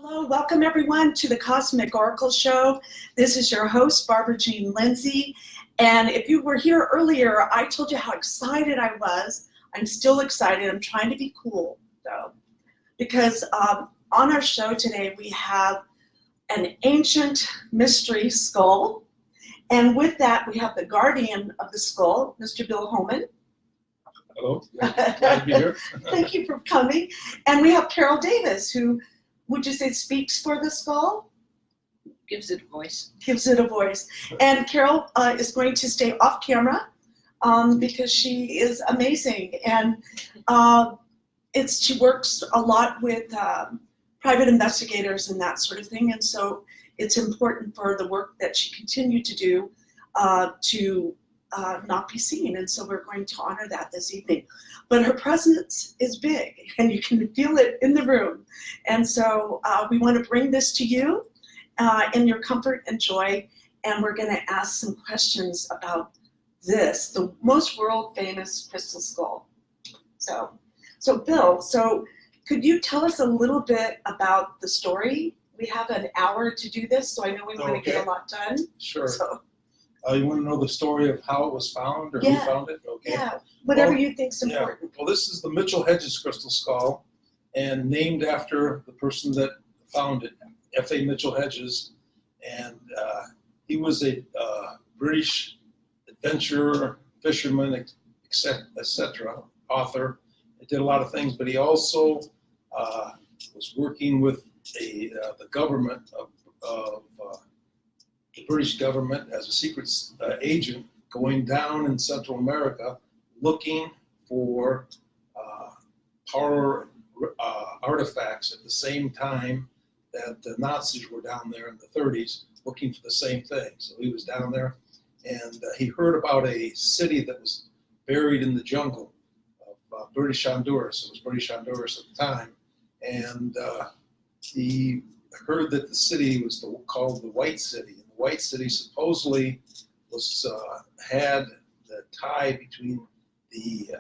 Hello, welcome everyone to the Cosmic Oracle Show. This is your host, Barbara Jean Lindsey. And if you were here earlier, I told you how excited I was. I'm still excited. I'm trying to be cool, though, because on our show today, we have an ancient mystery skull. And with that, we have the guardian of the skull, Mr. Bill Homann. Hello, glad to be here. Thank you for coming. And we have Carole Davis, who, would you say, speaks for the skull? Gives it a voice. Gives it a voice. And Carole is going to stay off camera because she is amazing. And she works a lot with private investigators and that sort of thing. And so it's important for the work that she continued to do to not be seen. And so we're going to honor that this evening. But her presence is big, and you can feel it in the room. And so we want to bring this to you in your comfort and joy. And we're going to ask some questions about this, the most world famous crystal skull. So Bill, could you tell us a little bit about the story? We have an hour to do this, so I know we want to get a lot done. Sure. So, you want to know the story of how it was found or who found it? Okay. Yeah, whatever you think's important. Well, this is the Mitchell-Hedges crystal skull, and named after the person that found it, F.A. Mitchell-Hedges. And he was a British adventurer, fisherman, etc., author. He did a lot of things, but he also was working with the government of the British government as a secret agent going down in Central America looking for power artifacts at the same time that the Nazis were down there in the 30s looking for the same thing. So he was down there, and he heard about a city that was buried in the jungle of British Honduras. It was British Honduras at the time. And he heard that the city was called the White City. And the White City supposedly was had the tie between the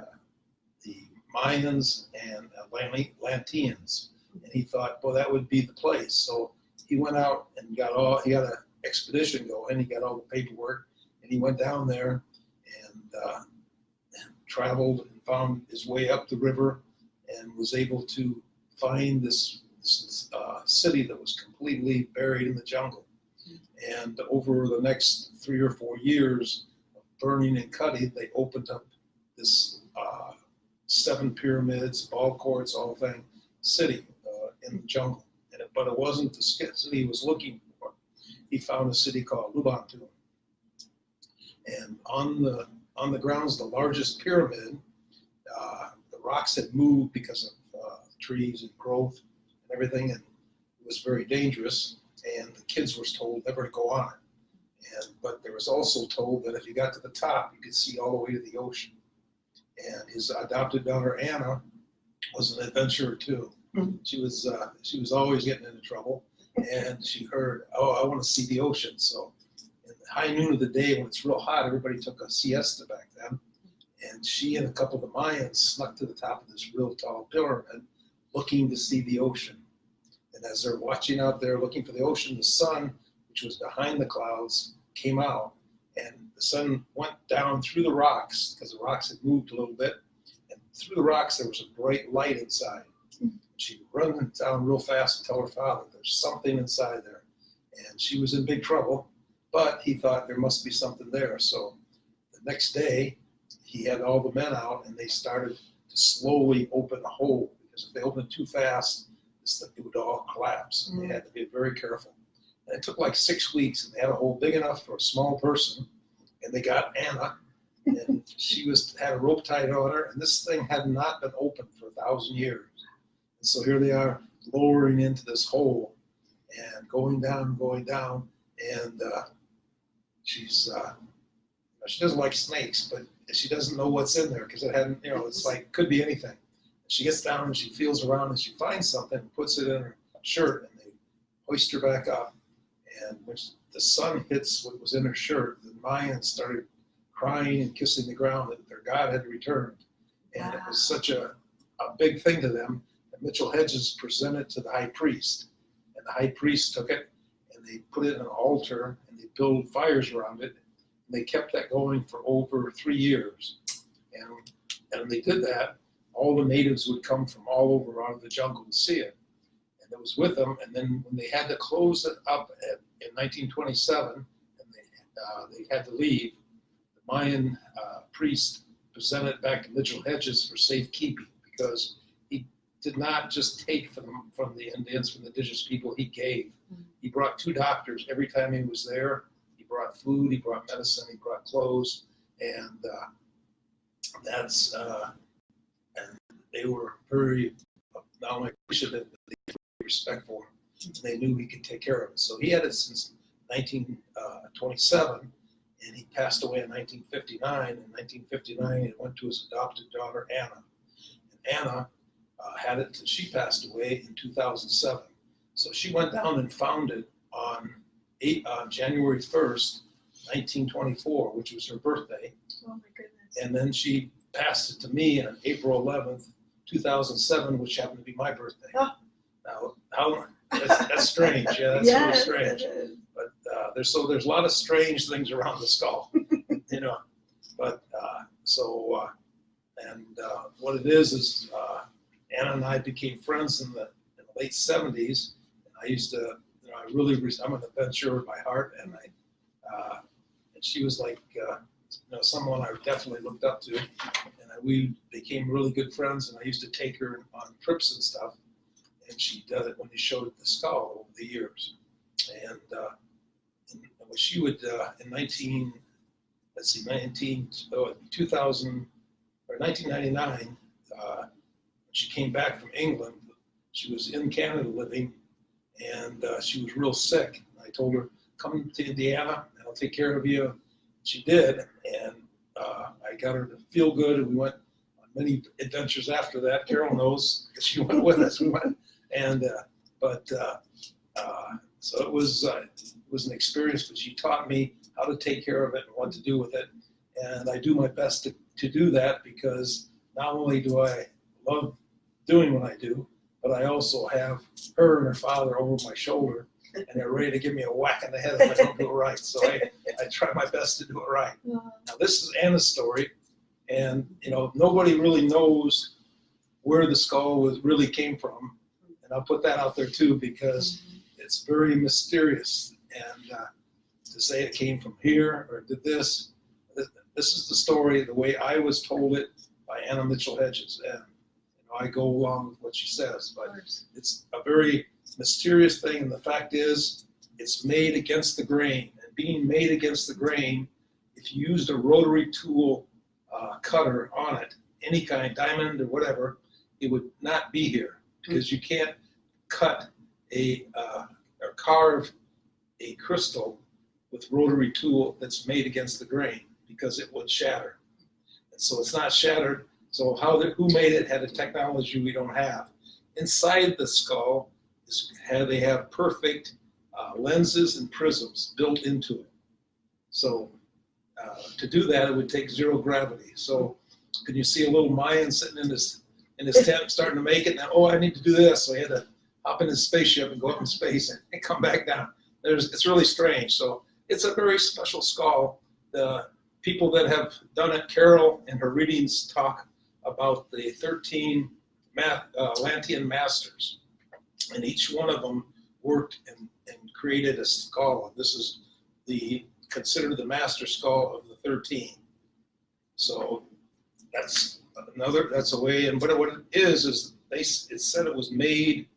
Mayans and Atlanteans. And he thought, well, that would be the place. So he went out and he got an expedition going. He got all the paperwork, and he went down there and traveled and found his way up the river and was able to find this city that was completely buried in the jungle. And over the next 3 or 4 years of burning and cutting, they opened up this 7 pyramids, ball courts, all thing, city in the jungle. But it wasn't the city he was looking for. He found a city called Lubantun. And on the grounds, the largest pyramid, the rocks had moved because of trees and growth and everything, and it was very dangerous, and the kids were told never to go on it. But they was also told that if you got to the top, you could see all the way to the ocean. And his adopted daughter Anna was an adventurer too. Mm-hmm. She was always getting into trouble, and she heard, oh, I want to see the ocean. So in the high noon of the day when it's real hot, everybody took a siesta back then, and she and a couple of the Mayans snuck to the top of this real tall pyramid looking to see the ocean. And as they're watching out there looking for the ocean, the sun, which was behind the clouds, came out, and the sun went down through the rocks because the rocks had moved a little bit, and through the rocks there was a bright light inside. She'd run down real fast and tell her father there's something inside there, and she was in big trouble, but he thought there must be something there. So the next day he had all the men out, and they started to slowly open a hole, because if they opened it too fast, it would all collapse. And they had to be very careful. And it took like 6 weeks, and they had a hole big enough for a small person, and they got Anna, and she had a rope tied on her, and this thing had not been opened for 1,000 years. And so here they are lowering into this hole and going down, and she doesn't like snakes, but she doesn't know what's in there because it hadn't, it's like, could be anything. She gets down and she feels around and she finds something, puts it in her shirt, and they hoist her back up. And when the sun hits what was in her shirt, the Mayans started crying and kissing the ground that their God had returned. And it was such a big thing to them that Mitchell-Hedges presented to the high priest. and the high priest took it and they put it in an altar and they built fires around it. And they kept that going for over 3 years. And they did that, all the natives would come from all over out of the jungle to see it. And it was with them. And then when they had to close it up in 1927, and they had to leave, the Mayan priest presented it back to Mitchell-Hedges for safekeeping, because he did not just take from the Indians, from the indigenous people, he gave. He brought 2 doctors every time he was there. He brought food, he brought medicine, he brought clothes, and and they were very, not only appreciative, but they were very respectful. And they knew he could take care of it. So he had it since 1927, and he passed away in 1959. In 1959, he went to his adopted daughter, Anna. And Anna had it until she passed away in 2007. So she went down and found it on January 1st, 1924, which was her birthday. Oh my goodness. And then she passed it to me on April 11th, 2007, which happened to be my birthday. Oh. Now, that's strange. Yeah, that's really strange. But there's a lot of strange things around the skull, you know. But what it is Anna and I became friends in the late 70s. And I used to, I'm an adventurer by heart, and and she was like, someone I definitely looked up to, and we became really good friends. And I used to take her on trips and stuff, and she did it when they showed it the skull over the years. And when she would in 1999, when she came back from England, she was in Canada living, and she was real sick. I told her, come to Indiana and I'll take care of you. She did, and I got her to feel good, and we went on many adventures after that. Carole knows, because she went with us. We went, and so it was an experience, but she taught me how to take care of it and what to do with it. And I do my best to do that, because not only do I love doing what I do, but I also have her and her father over my shoulder, and they're ready to give me a whack in the head if I don't do it right. So I try my best to do it right. Now, this is Anna's story, and nobody really knows where the skull really came from. And I'll put that out there too, because it's very mysterious. And to say it came from here or did this is the story, the way I was told it by Anna Mitchell-Hedges. And I go along with what she says, but it's a very mysterious thing. And the fact is, it's made against the grain. And being made against the grain, if you used a rotary tool cutter on it, any kind, diamond or whatever, it would not be here, because you can't cut or carve a crystal with rotary tool that's made against the grain, because it would shatter. And so it's not shattered. So who made it had a technology we don't have. Inside the skull they have perfect lenses and prisms built into it. So to do that, it would take 0 gravity. So can you see a little Mayan sitting in his tent starting to make it? Now, I need to do this. So he had to hop in his spaceship and go up in space and come back down. It's really strange. So it's a very special skull. The people that have done it, Carole in her readings talk about the 13 Atlantean masters, and each one of them worked and created a skull. And this is considered the master skull of the 13. So that's a way. And what it is it said it was made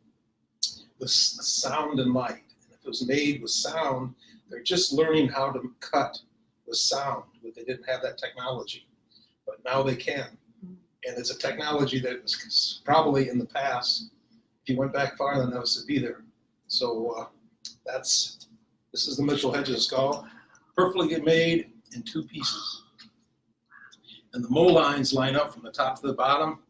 with sound and light. And if it was made with sound, they're just learning how to cut with sound, but they didn't have that technology. But now they can. And it's a technology that was probably in the past, if you went back farther than that, would be there. So this is the Mitchell-Hedges skull, perfectly made in 2 pieces. And the mold lines line up from the top to the bottom,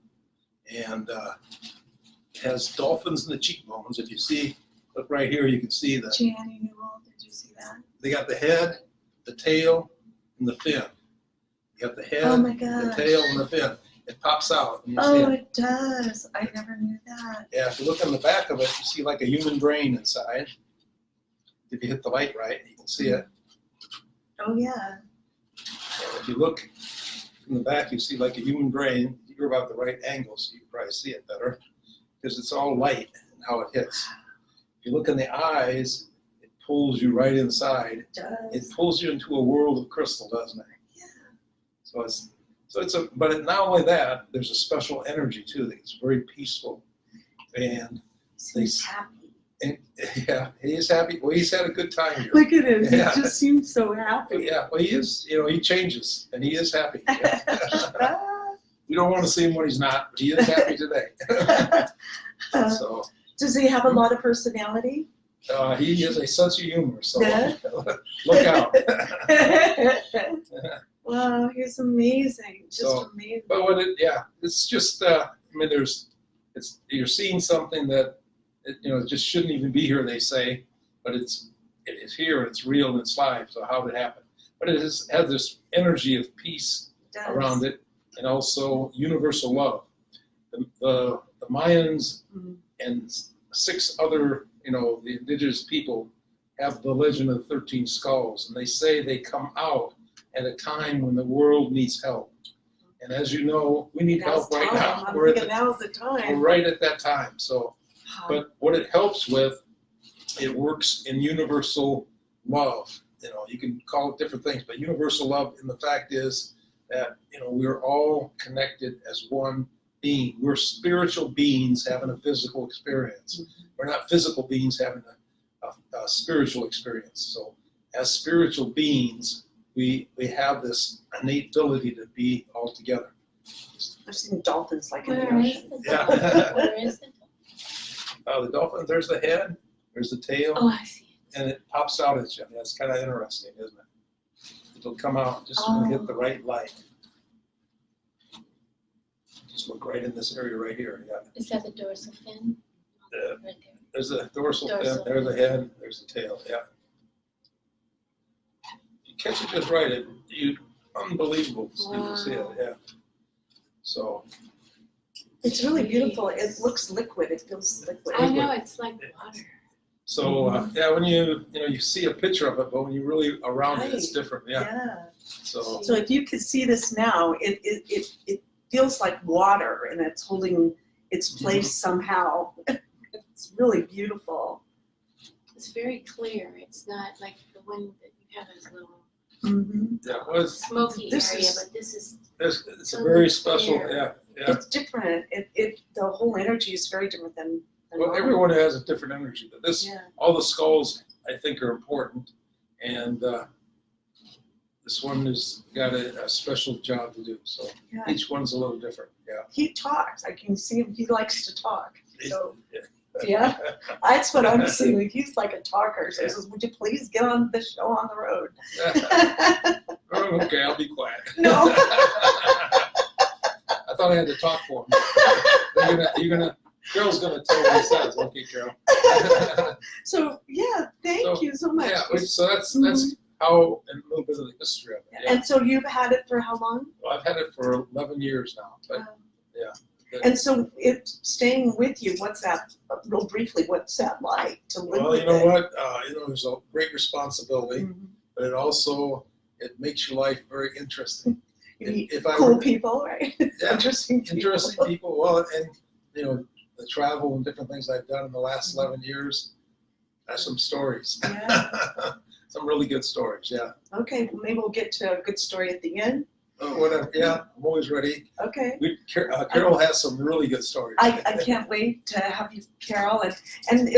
and it has dolphins in the cheekbones. If you see, look right here, you can see the. Gianni Newell, did you see that? They got the head, the tail, and the fin. You got the head, Oh my the gosh. tail, and the fin. It pops out. And you see Oh, it. it does. I never knew that. that? Yeah, if you look on the back of it, you see like a human brain inside. If you hit the light right, you can see it. Oh, yeah. And if you look in the back, you see like a human brain. You're about the right angle, so you can probably see it better because it's all light and how it hits. If you look in the eyes, it pulls you right inside. It does. It pulls you into a world of crystal, doesn't it? Yeah. But not only that, there's a special energy too. It's very peaceful, and Seems happy. and yeah, he is happy. Well, he's had a good time here. Look at him. Yeah. He just seems so happy. Yeah, well, he is. He changes, and he is happy. Ah. We don't want to see him when he's not, but he is happy today. So Does he have a lot of personality? he has a sense of humor. So Yeah. look out. Wow, he's amazing. Just So, amazing. But it's just. You're seeing something that it just shouldn't even be here. They say, but it is here and it's real and it's live. So how did it happen? But it has this energy of peace Does. around it, and also universal love. The Mayans and 6 other, the indigenous people have the legend of the 13 skulls, and they say they come out at a time when the world needs help. And as you know, we need help right now. I'm We're thinking now's the time. right at that time. So, but what it helps with, it works in universal love. You can call it different things, but universal love, and the fact is that, we're all connected as one being. We're spiritual beings having a physical experience. We're not physical beings having a spiritual experience. So as spiritual beings, we have this innate ability to be all together. I've seen dolphins like in the Where is ocean. the Yeah. dolphin? Where is the dolphin? The dolphin, there's the head, there's the tail, Oh, I see it. and it pops out at you. That's kind of interesting, isn't it? It'll come out just when you hit the right light. Just look right in this area right here. Yeah. Is that the dorsal fin? The- Right there. There's the dorsal fin, Dorsal. there's the head, there's the tail. Yeah. If you catch it just right, unbelievable. You can see it. Yeah. So It's really beautiful. It looks liquid. It feels liquid. I know, it's like water. yeah, when you see a picture of it, but when you really around it, it's Right. different. Yeah. Yeah. So So if you could see this now, it feels like water, and it's holding its place somehow. It's really beautiful. It's very clear. It's not like the one that you have is a little Mm-hmm. yeah, it was. smoky This area, is- but this is It's a very special. Clear. Yeah. It's different. The whole energy is very different than Well, mine. everyone has a different energy, but Yeah. all the skulls I think are important, and this one has got a special job to do. So Yeah. each one's a little different. Yeah. He talks. I can see him. He likes to talk. So Yeah. yeah, that's what I'm seeing. He's like a talker. So he says, "Would you please get on the show on the road?" Oh, okay, I'll be quiet. No. I thought I had to talk for him. Carol's gonna tell what he says. Okay, Carol. So yeah, thank you so much. Yeah, so that's how, and a little bit of the history of it. Yeah. And so you've had it for how long? Well, I've had it for 11 years now, but yeah. And so it's staying with you. What's that? Real briefly, what's that like to live Well, with you know it? what? There's a great responsibility, Mhm. but it makes your life very interesting. You meet If I cool were- people, right? Yeah, Interesting people. interesting people. Well, and the travel and different things I've done in the last 11 years. That's some stories. Yeah. Some really good stories. Yeah. Okay, well, maybe we'll get to a good story at the end. Oh, whatever. Yeah, I'm always ready. Okay. Carol has some really good stories. I can't wait to have you, Carol. And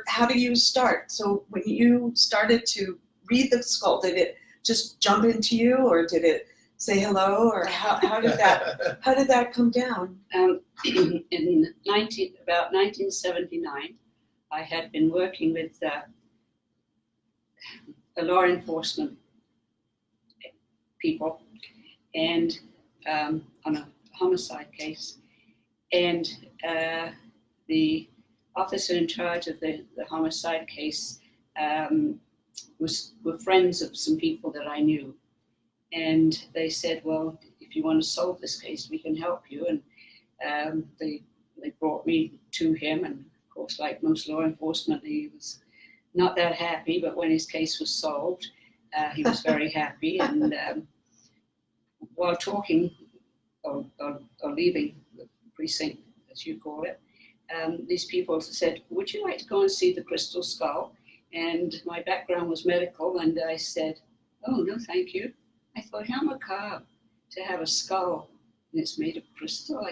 how do you start? So when you started to read the skull, did it just jump into you, or did it say hello, or how did that come down? In about 1979, I had been working with a law enforcement people, and on a homicide case, and the officer in charge of the homicide case were friends of some people that I knew, and they said, well, if you want to solve this case, we can help you. And they they brought me to him, and of course, like most law enforcement, he was not that happy, but when his case was solved, he was very happy. And while talking or leaving the precinct, as you call it, these people said, would you like to go and see the crystal skull? And my background was medical, and I said, oh, no, thank you. I thought, how macabre to have a skull and it's made of crystal.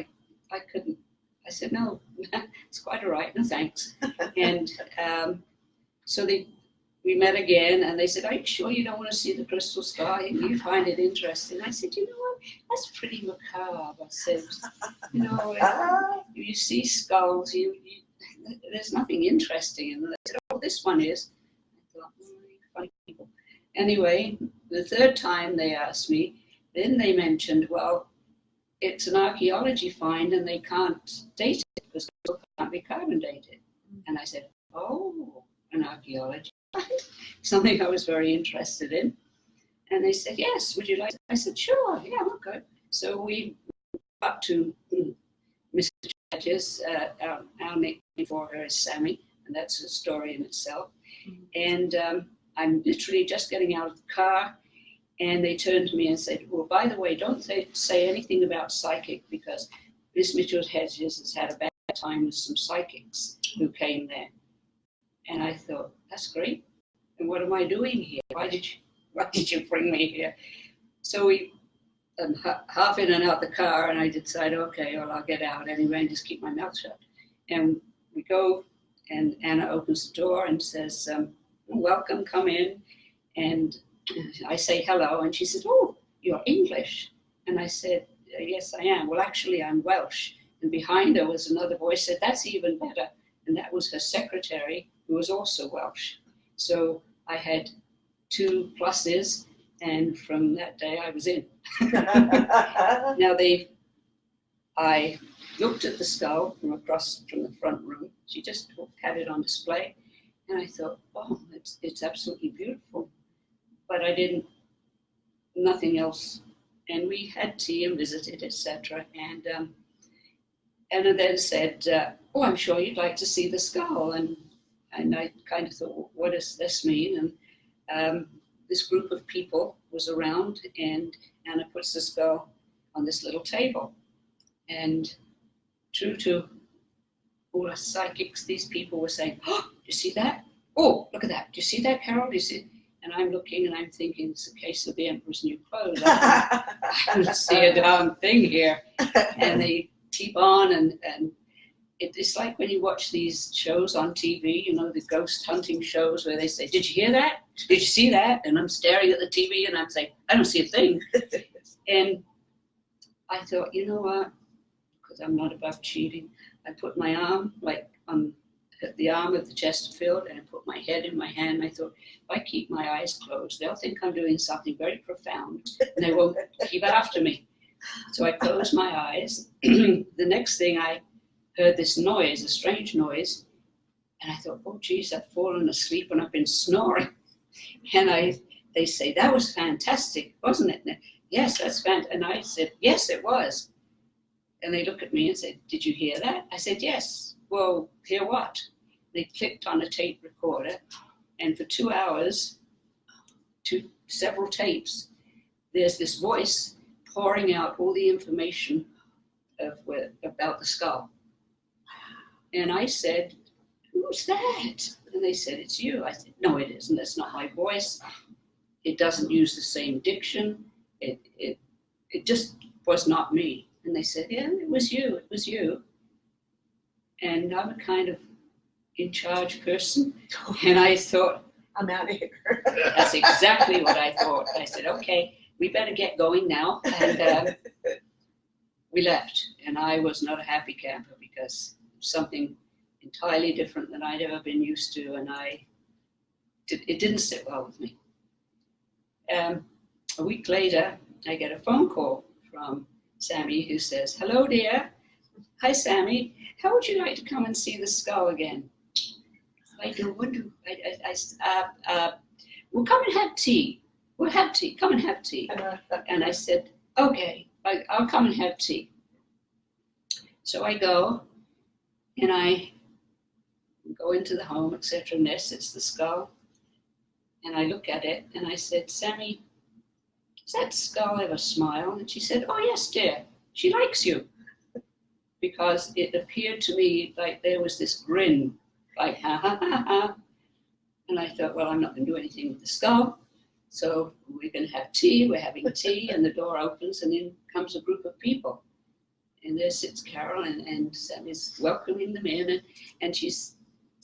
I couldn't. I said, no, it's quite all right, no thanks. And so we met again, and they said, are you sure you don't want to see the crystal skull? You find it interesting. I said, you know what, that's pretty macabre. I said, you know, you see skulls, there's nothing interesting in them. They said, oh, this one is. I thought, funny people. Anyway, the third time they asked me, then they mentioned, well, it's an archaeology find and they can't date it because it can't be carbon dated. And I said, oh, an archaeology find? Something I was very interested in. And they said, yes, would you like to? I said, sure, yeah, okay. So we up to Mr. Hedges, our nickname for her is Sammy, and that's a story in itself. And I'm literally just getting out of the car, and they turned to me and said, well, by the way, don't say anything about psychic, because Miss Mitchell-Hedges has had a bad time with some psychics who came there. And I thought, that's great. And what am I doing here? Why did you bring me here? So we half in and out the car, and I decided, okay, well, I'll get out anyway and just keep my mouth shut. And we go, and Anna opens the door and says, welcome, come in. And I say hello, and she says, oh, you're English. And I said, yes, I am. Well, actually, I'm Welsh. And behind her was another voice said, that's even better. And that was her secretary, who was also Welsh. So I had 2 pluses, and from that day I was in. Now I looked at the skull from across from the front room. She just had it on display, and I thought, oh, it's absolutely beautiful. But I didn't, nothing else. And we had tea and visited, etc. And Anna then said, oh, I'm sure you'd like to see the skull. And I kind of thought, well, what does this mean? And this group of people was around, and Anna puts the skull on this little table. And true to all us psychics, these people were saying, oh, do you see that? Oh, look at that. Do you see that, Carole? Do you see? And I'm looking and I'm thinking, it's a case of the Emperor's New Clothes. I don't see a darn thing here. And they keep on, and it's like when you watch these shows on TV, you know, the ghost hunting shows where they say, did you hear that? Did you see that? And I'm staring at the TV and I'm saying, I don't see a thing. And I thought, you know what? Because I'm not above cheating. I put my arm like on the arm of the Chesterfield, and I put my head in my hand. I thought, if I keep my eyes closed, they'll think I'm doing something very profound, and they won't keep after me. So I closed my eyes. The next thing I heard this noise, a strange noise, and I thought, oh geez, I've fallen asleep and I've been snoring. And they say, that was fantastic, wasn't it? And, yes, that's fantastic. And I said, yes, it was. And they look at me and said, did you hear that? I said, yes. Well, hear what? They clicked on a tape recorder, and for 2 hours, several tapes, there's this voice pouring out all the information about the skull. And I said, who's that? And they said, it's you. I said, no, it isn't. That's not my voice. It doesn't use the same diction. It just was not me. And they said, yeah, it was you. It was you. And I'm a kind of in charge person. And I thought, I'm out of here. that's exactly what I thought. I said, okay, we better get going now. And we left. And I was not a happy camper, because something entirely different than I'd ever been used to, and it didn't sit well with me. A week later, I get a phone call from Sammy, who says, hello dear. Hi Sammy, how would you like to come and see the skull again? I go, we'll come and have tea. We'll have tea, come and have tea. And I said, okay, I'll come and have tea. So I go, And I go into the home, etc. And there sits the skull. And I look at it and I said, Sammy, does that skull ever smile? And she said, oh, yes, dear. She likes you. Because it appeared to me like there was this grin, like, ha, ha, ha, ha. And I thought, well, I'm not going to do anything with the skull. So we're going to have tea. We're having tea. And the door opens and in comes a group of people. And there sits Carole and Sammy's welcoming them in. And she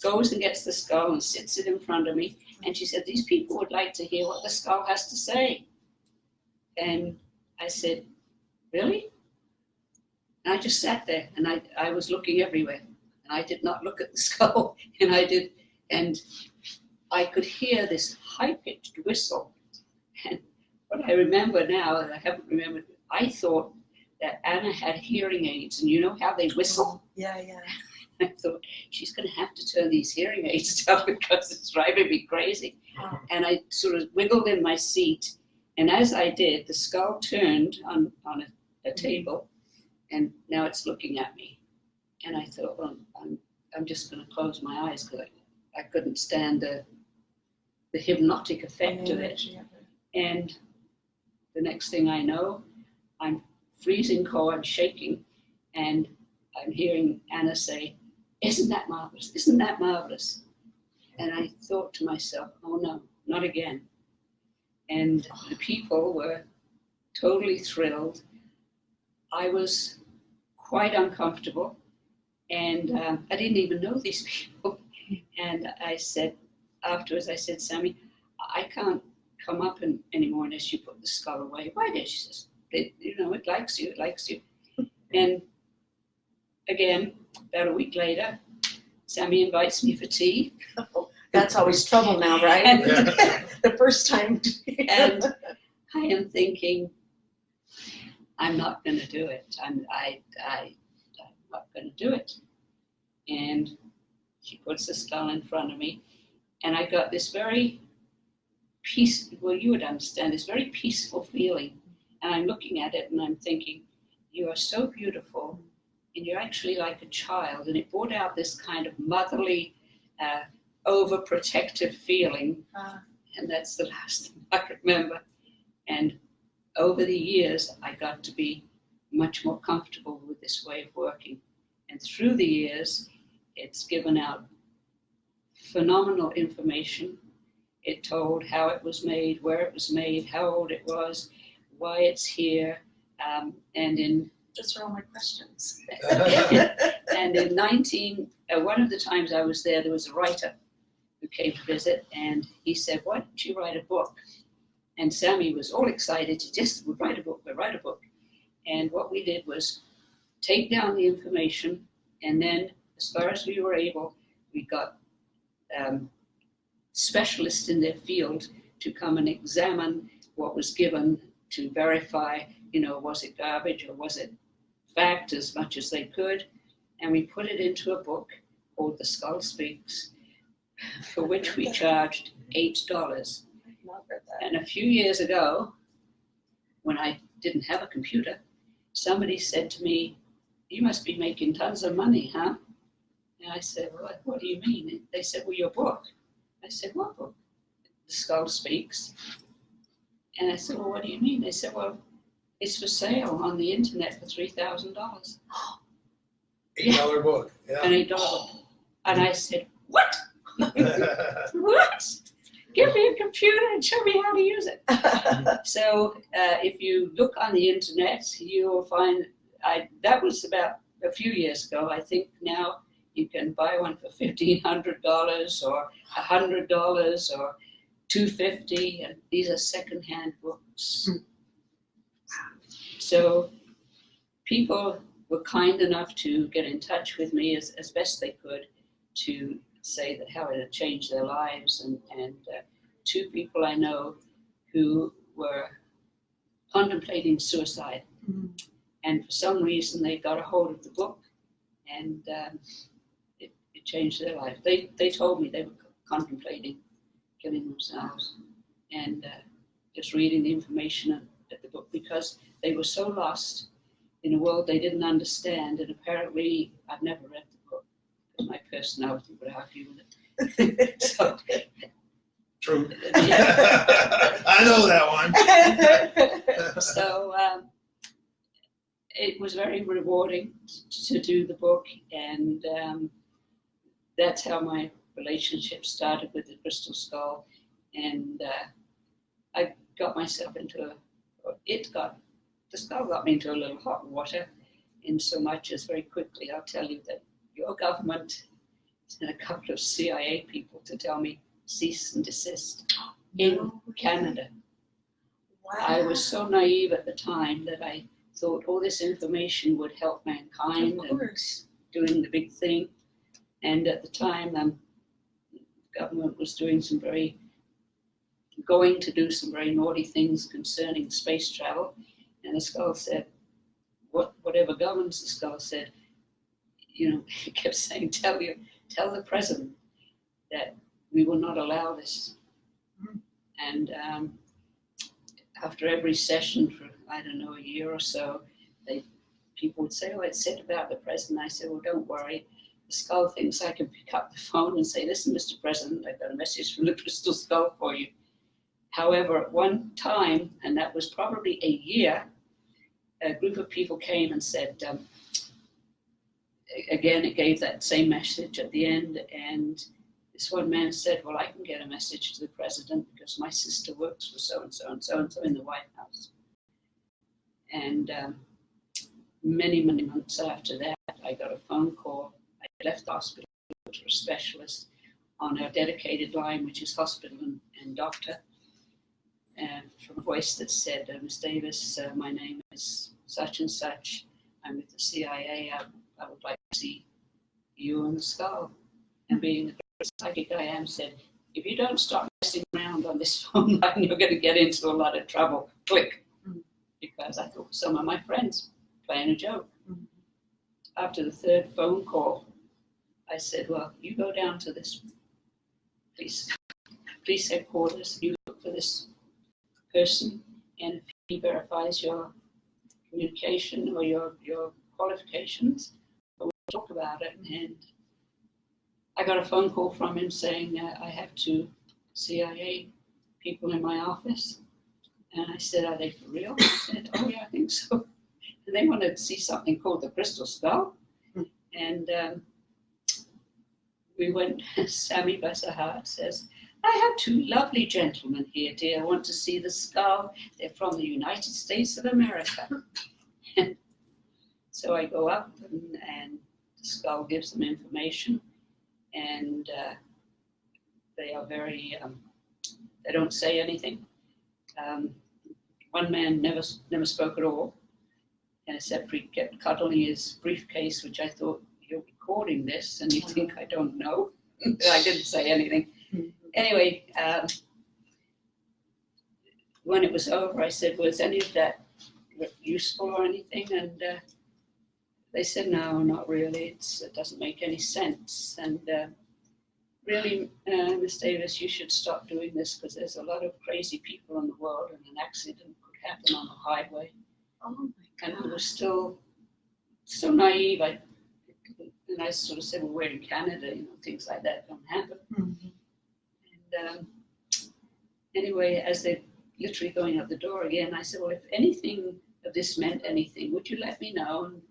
goes and gets the skull and sits it in front of me. And she said, these people would like to hear what the skull has to say. And I said, really? And I just sat there and I was looking everywhere. And I did not look at the skull. And I could hear this high-pitched whistle. And what I remember now, and I haven't remembered, I thought that Anna had hearing aids. And you know how they whistle? Yeah, yeah. I thought, she's going to have to turn these hearing aids down because it's driving me crazy. Wow. And I sort of wiggled in my seat. And as I did, the skull turned on a table, and now it's looking at me. And I thought, well, I'm just going to close my eyes because I couldn't stand the hypnotic effect of it. And the next thing I know, I'm freezing cold, I'm shaking, and I'm hearing Anna say, isn't that marvelous? Isn't that marvelous? And I thought to myself, oh no, not again. And the people were totally thrilled. I was quite uncomfortable, and I didn't even know these people. And I said, afterwards, I said, Sammy, I can't come up anymore unless you put the skull away. Why did? She says, it likes you, it likes you. And again, about a week later, Sammy invites me for tea. That's always trouble now, right? And, The first time. and I am thinking, I'm not going to do it. I'm not going to do it. And she puts the skull in front of me, and I got this very well, you would understand, this very peaceful feeling. And I'm looking at it and I'm thinking, you are so beautiful, and you're actually like a child. And it brought out this kind of motherly, overprotective feeling. And that's the last thing I remember. And over the years, I got to be much more comfortable with this way of working. And through the years, it's given out phenomenal information. It told how it was made, where it was made, how old it was, why it's here, and in... Those are all my questions. And in one of the times I was there was a writer who came to visit, and he said, why don't you write a book? And Sammy was all excited. He just would write a book, we'll write a book. And what we did was take down the information, and then as far as we were able, we got specialists in their field to come and examine what was given to verify, was it garbage or was it fact, as much as they could. And we put it into a book called The Skull Speaks, for which we charged $8. And a few years ago, when I didn't have a computer, somebody said to me, you must be making tons of money, huh? And I said, well, what do you mean? They said, well, your book. I said, what book? The Skull Speaks. And I said, well, what do you mean? They said, well, it's for sale on the internet for $3,000. $8 book. Yeah. An $8 book. And I said, what? What? Give me a computer and show me how to use it. So if you look on the internet, you will find, that was about a few years ago. I think now you can buy one for $1,500 or $100 or $250, and these are secondhand books. So people were kind enough to get in touch with me as best they could to say that how it had changed their lives, and two people I know who were contemplating suicide, and for some reason they got a hold of the book, and it changed their life. They told me they were contemplating killing themselves, and just reading the information at the book, because they were so lost in a world they didn't understand, and apparently I've never read the book. personality would argue with it. So, True. yeah. I know that one. So it was very rewarding to do the book, and that's how my relationship started with the crystal skull. And I got myself into the skull got me into a little hot water, in so much as very quickly I'll tell you that your government sent a couple of CIA people to tell me cease and desist in Canada. Wow. I was so naive at the time that I thought all this information would help mankind Of and course. doing the big thing. And at the time, the government was going to do some very naughty things concerning space travel. And the skull said, whatever governs the skull said, it kept saying, tell the president that we will not allow this. And after every session for, I don't know, a year or so, people would say, oh, it's said about the president. I said, well, don't worry. The skull thinks I can pick up the phone and say, listen, Mr. President, I've got a message from the crystal skull for you. However, at one time, and that was probably a year, a group of people came and said, again, it gave that same message at the end, and this one man said, well, I can get a message to the president because my sister works for so-and-so and so-and-so in the White House. And many, many months after that, I got a phone call. I left the hospital to a specialist on a dedicated line, which is hospital and doctor, from a voice that said, Ms. Davis, my name is such and such. I'm with the CIA. I would like to see you on the skull. And being the psychic I am, said, if you don't stop messing around on this phone line, you're going to get into a lot of trouble. Click. Because I thought some of my friends playing a joke. After the third phone call, I said, well, you go down to this police headquarters, you look for this person, and if he verifies your communication or your qualifications, we'll talk about it. And I got a phone call from him saying I have 2 CIA people in my office. And I said, are they for real? He said, oh yeah, I think so. And they wanted to see something called the crystal skull. And we went, Sammy bless her heart says, I have 2 lovely gentlemen here, dear, want to see the skull. They're from the United States of America. So I go up and the skull gives them information, and they are very, they don't say anything. One man never spoke at all, and except he kept cuddling his briefcase, which I thought, you're recording this and you think I don't know. I didn't say anything. Anyway, when it was over, I said, was any of that useful or anything? And they said, no, not really. It doesn't make any sense. And really, Miss Davis, you should stop doing this because there's a lot of crazy people in the world and an accident could happen on the highway. Oh my And God. I was still so naive. And I sort of said, well, we're in Canada, things like that don't happen. And anyway, as they're literally going out the door again, I said, well, if anything of this meant anything, would you let me know? And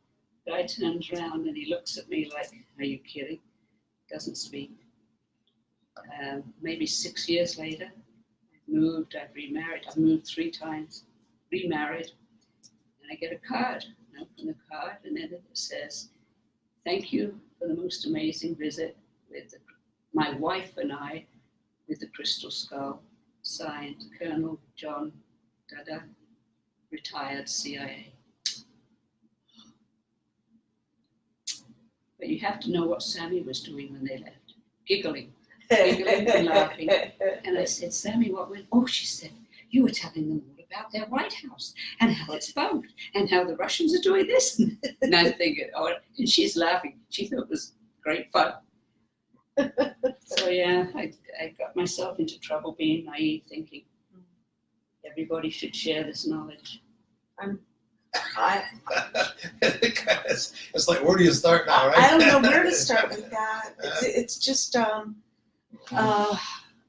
the guy turns around and he looks at me like, are you kidding? Doesn't speak. Maybe 6 years later, I've moved, I've remarried. I've moved 3 times, remarried. And I get a card. I open the card and then it says, thank you for the most amazing visit with my wife and I with the crystal skull, signed Colonel John Dada, retired CIA. But you have to know what Sammy was doing when they left, giggling and laughing. And I said, Sammy, what went? Oh, she said, you were telling them all about their White House and how it's bombed and how the Russians are doing this. And I'm thinking, oh, and she's laughing. She thought it was great fun. So yeah, I got myself into trouble being naive, thinking everybody should share this knowledge. I It's like, where do you start now, right? I don't know where to start with that. It's just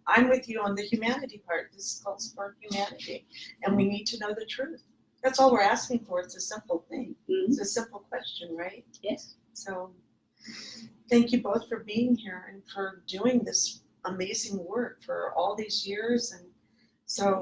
I'm with you on the humanity part. This calls for humanity, and we need to know the truth. That's all we're asking for. It's a simple thing. It's a simple question, right? Yes. So thank you both for being here and for doing this amazing work for all these years. And so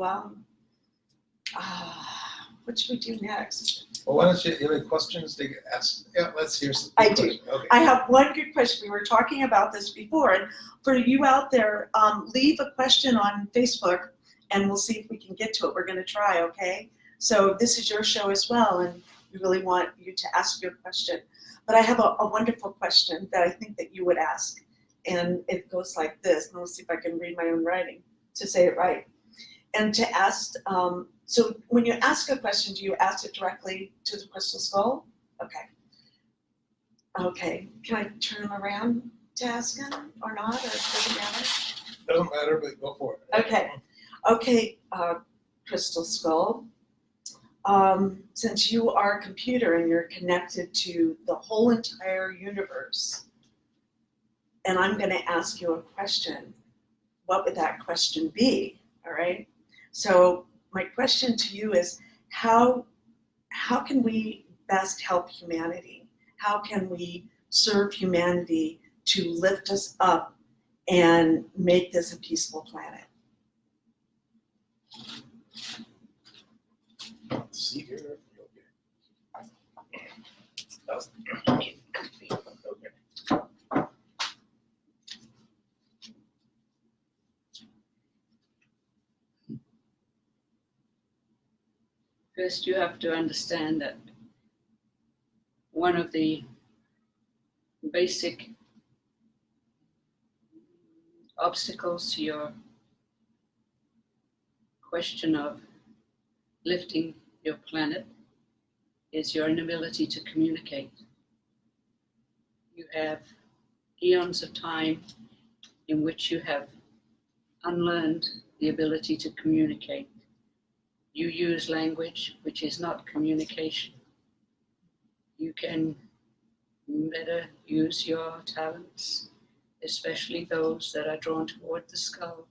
what should we do next? Well, why don't you have any questions to ask? Yeah, let's hear some. I do. questions. Okay. I have one good question. We were talking about this before, and for you out there, leave a question on Facebook, and we'll see if we can get to it. We're going to try, okay? So this is your show as well, and we really want you to ask your question. But I have a wonderful question that I think that you would ask, and it goes like this. And let's see if I can read my own writing to say it right. And to ask, so when you ask a question, do you ask it directly to the crystal skull? Okay. Okay, can I turn him around to ask him or not, or does it matter? Doesn't matter, but go for it. Okay, okay, crystal skull. Since you are a computer and you're connected to the whole entire universe, and I'm going to ask you a question, what would that question be? All right. So my question to you is, how can we best help humanity? How can we serve humanity to lift us up and make this a peaceful planet? See here. Okay, comfy. Okay. First, you have to understand that one of the basic obstacles to your question of lifting your planet is your inability to communicate. You have eons of time in which you have unlearned the ability to communicate. You use language which is not communication. You can better use your talents, especially those that are drawn toward the skull,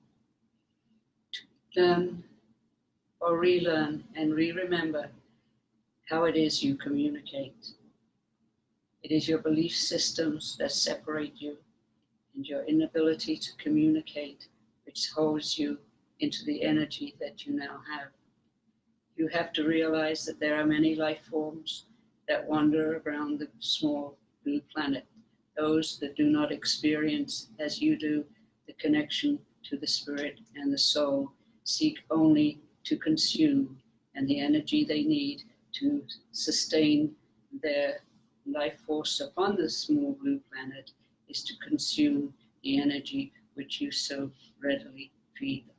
to learn or relearn and re-remember how it is you communicate. It is your belief systems that separate you and your inability to communicate which holds you into the energy that you now have. You have to realize that there are many life forms that wander around the small blue planet. Those that do not experience, as you do, the connection to the spirit and the soul, seek only to consume, and the energy they need to sustain their life force upon the small blue planet is to consume the energy which you so readily feed them.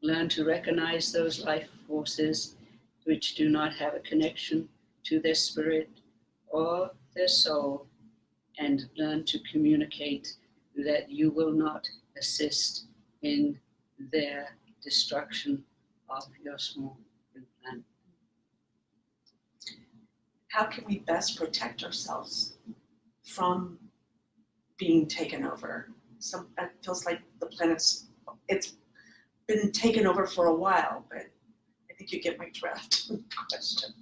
Learn to recognize those life forces which do not have a connection to their spirit or their soul, and learn to communicate that you will not assist in their destruction of your small blue planet. How can we best protect ourselves from being taken over? It feels like the planet's, it's been taken over for a while, but I think you get my drift question.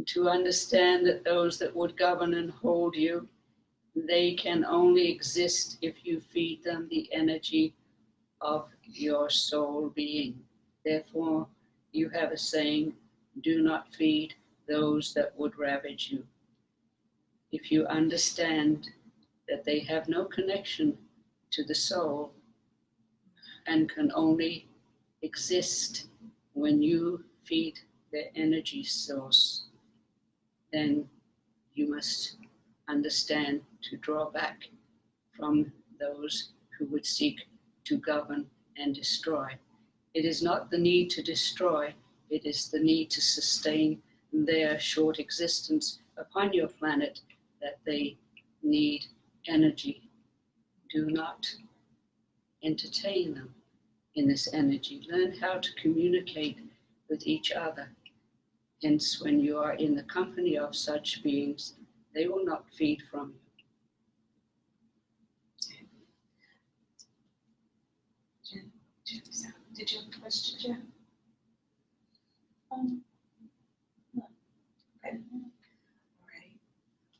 To understand that those that would govern and hold you, they can only exist if you feed them the energy of your soul being. Therefore, you have a saying, do not feed those that would ravage you. If you understand that they have no connection to the soul and can only exist when you feed their energy source, then you must understand to draw back from those who would seek to govern and destroy. It is not the need to destroy, it is the need to sustain their short existence upon your planet that they need energy. Do not entertain them. in this energy. Learn how to communicate with each other. Hence, when you are in the company of such beings, they will not feed from you. Did you have a question, Jen? No. Okay.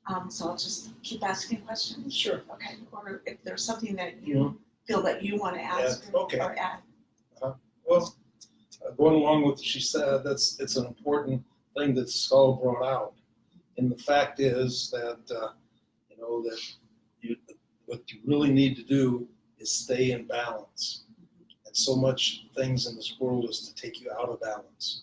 All right. So I'll just keep asking questions? Sure. Okay, or if there's something that you feel that you want to ask Yeah, okay. or add. Well, going along with what she said, it's an important thing that Skull brought out. And the fact is that, what you really need to do is stay in balance. And so much things in this world is to take you out of balance.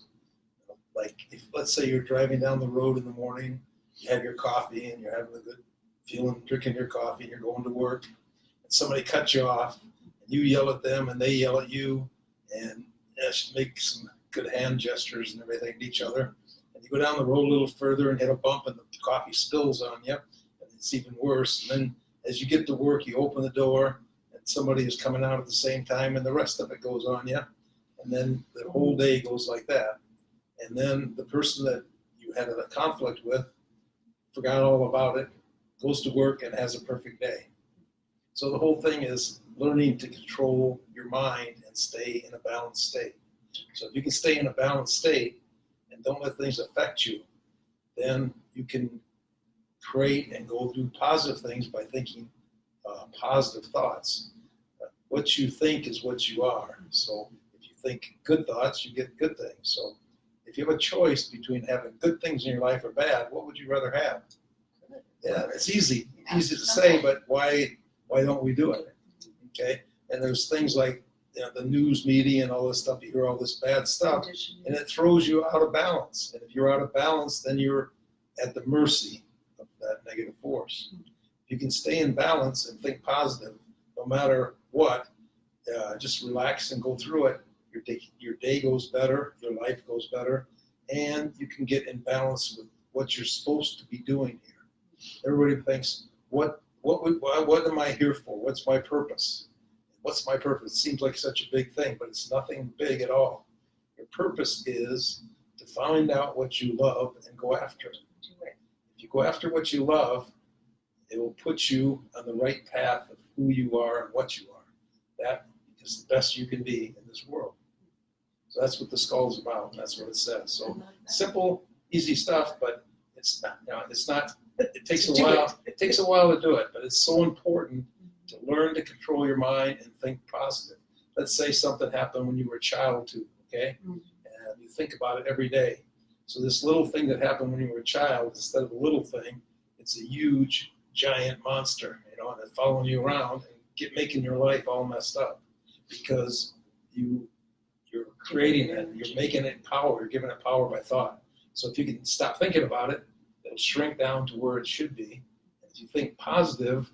Like, if let's say you're driving down the road in the morning, you have your coffee and you're having a good feeling, drinking your coffee, and you're going to work, and somebody cuts you off, and you yell at them and they yell at you, and make some good hand gestures and everything to each other. And you go down the road a little further and hit a bump and the coffee spills on you, and it's even worse. And then as you get to work, you open the door and somebody is coming out at the same time, and the rest of it goes on you. And then the whole day goes like that. And then the person that you had a conflict with forgot all about it, goes to work and has a perfect day. So the whole thing is learning to control your mind and stay in a balanced state. So if you can stay in a balanced state and don't let things affect you, then you can create and go through positive things by thinking positive thoughts. What you think is what you are. So if you think good thoughts, you get good things. So if you have a choice between having good things in your life or bad, what would you rather have? Yeah, it's easy to say, but why don't we do it? Okay, and there's things like the news media and all this stuff. You hear all this bad stuff, and it throws you out of balance. And if you're out of balance, then you're at the mercy of that negative force. If you can stay in balance and think positive, no matter what, just relax and go through it. Your day goes better, your life goes better, and you can get in balance with what you're supposed to be doing here. Everybody thinks, what am I here for? What's my purpose? What's my purpose? It seems like such a big thing, but it's nothing big at all. Your purpose is to find out what you love and go after it. If you go after what you love, it will put you on the right path of who you are and what you are. That is the best you can be in this world. So that's what the skull's about, and that's what it says. So simple, easy stuff, but it's not, it takes a while. It takes a while to do it, but it's so important to learn to control your mind and think positive. Let's say something happened when you were a child too, okay? And you think about it every day. So this little thing that happened when you were a child, instead of a little thing, it's a huge, giant monster, and it's following you around and making your life all messed up because you're creating it, you're making it power, you're giving it power by thought. So if you can stop thinking about it, it'll shrink down to where it should be. And if you think positive,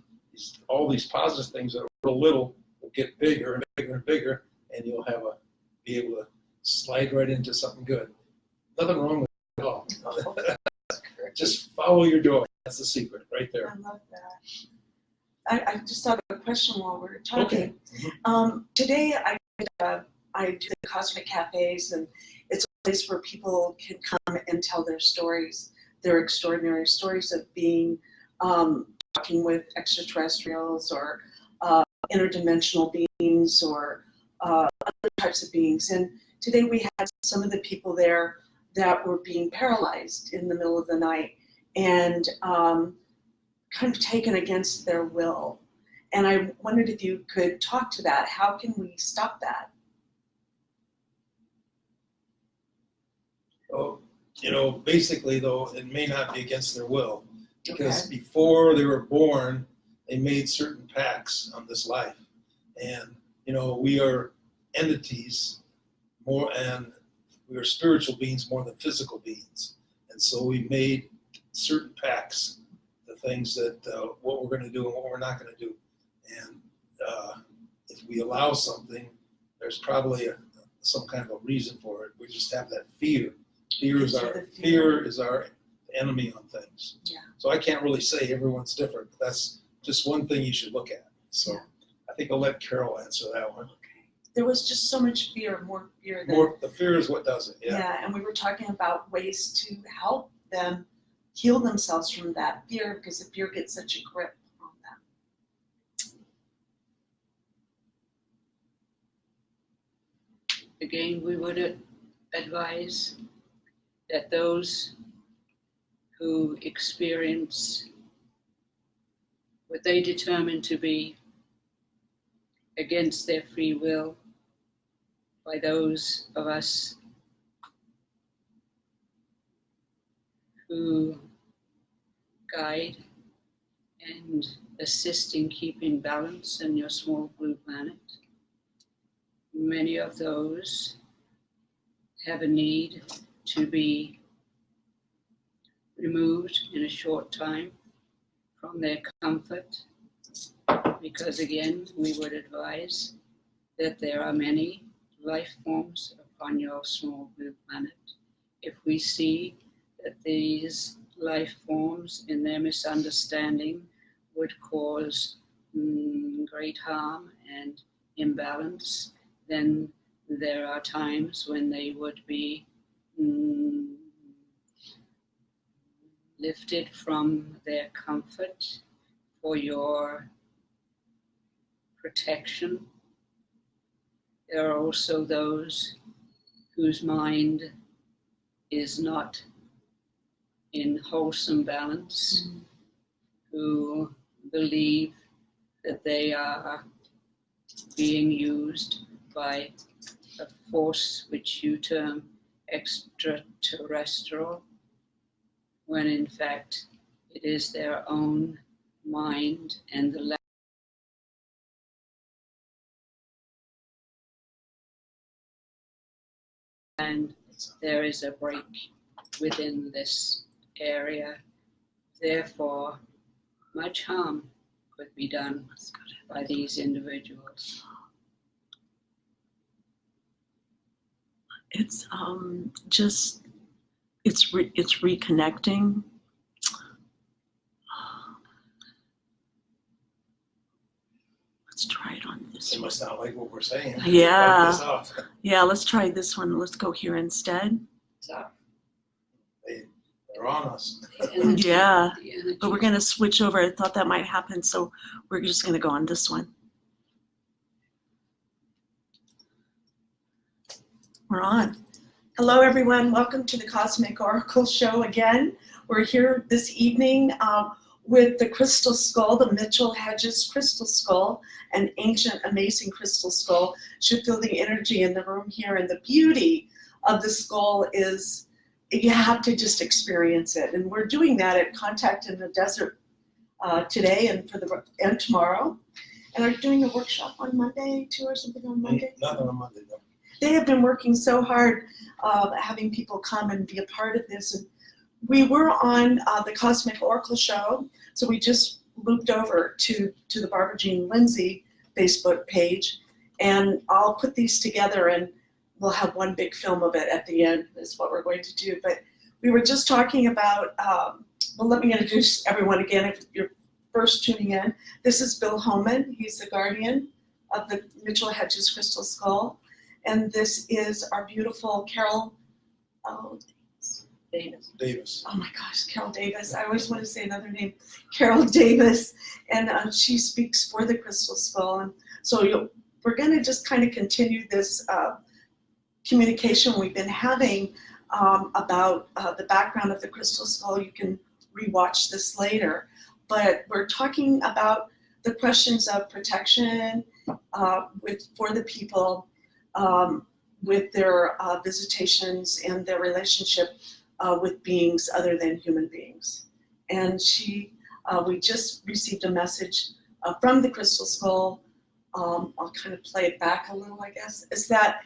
all these positive things that are little will get bigger and bigger and bigger, and you'll be able to slide right into something good. Nothing wrong with it at all. Just follow your joy. That's the secret right there. I love that. I just thought of a question while we were talking. Okay. Today I do the Cosmic Cafes, and it's a place where people can come and tell their stories, their extraordinary stories of being, talking with extraterrestrials or interdimensional beings or other types of beings. And today we had some of the people there that were being paralyzed in the middle of the night and kind of taken against their will. And I wondered if you could talk to that. How can we stop that? Oh, basically though, it may not be against their will because before they were born, they made certain pacts on this life. And, we are entities more, and we are spiritual beings more than physical beings. And so we made certain pacts, the things that, what we're going to do and what we're not going to do. And if we allow something, there's probably some kind of a reason for it. We just have that fear. Fear is our enemy on things. Yeah. So I can't really say everyone's different. That's just one thing you should look at. So I think I'll let Carole answer that one. there was just so much fear, more fear than More, the fear is what does it, yeah. yeah, and we were talking about ways to help them heal themselves from that fear because the fear gets such a grip on them. Again, we would advise that those who experience what they determine to be against their free will by those of us who guide and assist in keeping balance in your small blue planet. Many of those have a need to be removed in a short time from their comfort, because again, we would advise that there are many life forms upon your small blue planet. If we see that these life forms in their misunderstanding would cause great harm and imbalance, then there are times when they would be lifted from their comfort for your protection. There are also those whose mind is not in wholesome balance, who believe that they are being used by a force which you term extraterrestrial, when in fact it is their own mind and the and there is a break within this area. Therefore, much harm could be done by these individuals. It's just it's reconnecting. Let's try it on this They one. must not like what we're saying. Yeah. Wipe this off. Yeah, let's try this one. Let's go here instead. So, They're on us. Yeah, the energy. but we're gonna switch over. I thought that might happen, so we're just gonna go on this one. We're on. Hello, everyone. Welcome to the Cosmic Oracle Show again. We're here this evening with the crystal skull, the Mitchell-Hedges crystal skull, an ancient, amazing crystal skull. Should feel the energy in the room here, and the beauty of the skull is you have to just experience it. And we're doing that at Contact in the Desert today and tomorrow. And are you doing a workshop on Monday too, or something on Monday? Nothing on Monday, though. They have been working so hard having people come and be a part of this. And we were on the Cosmic Oracle Show, so we just looped over to the Barbara Jean Lindsey Facebook page, and I'll put these together and we'll have one big film of it at the end, is what we're going to do. But we were just talking about, well, let me introduce everyone again if you're first tuning in. This is Bill Homann. He's the guardian of the Mitchell-Hedges crystal skull. And this is our beautiful Carole Davis. Oh my gosh, Carole Davis. I always want to say another name, Carole Davis. And she speaks for the crystal skull. And so we're going to just kind of continue this communication we've been having about the background of the crystal skull. You can rewatch this later. But we're talking about the questions of protection for the people with their visitations and their relationship with beings other than human beings. And we just received a message from the crystal skull. I'll kind of play it back a little, I guess, is that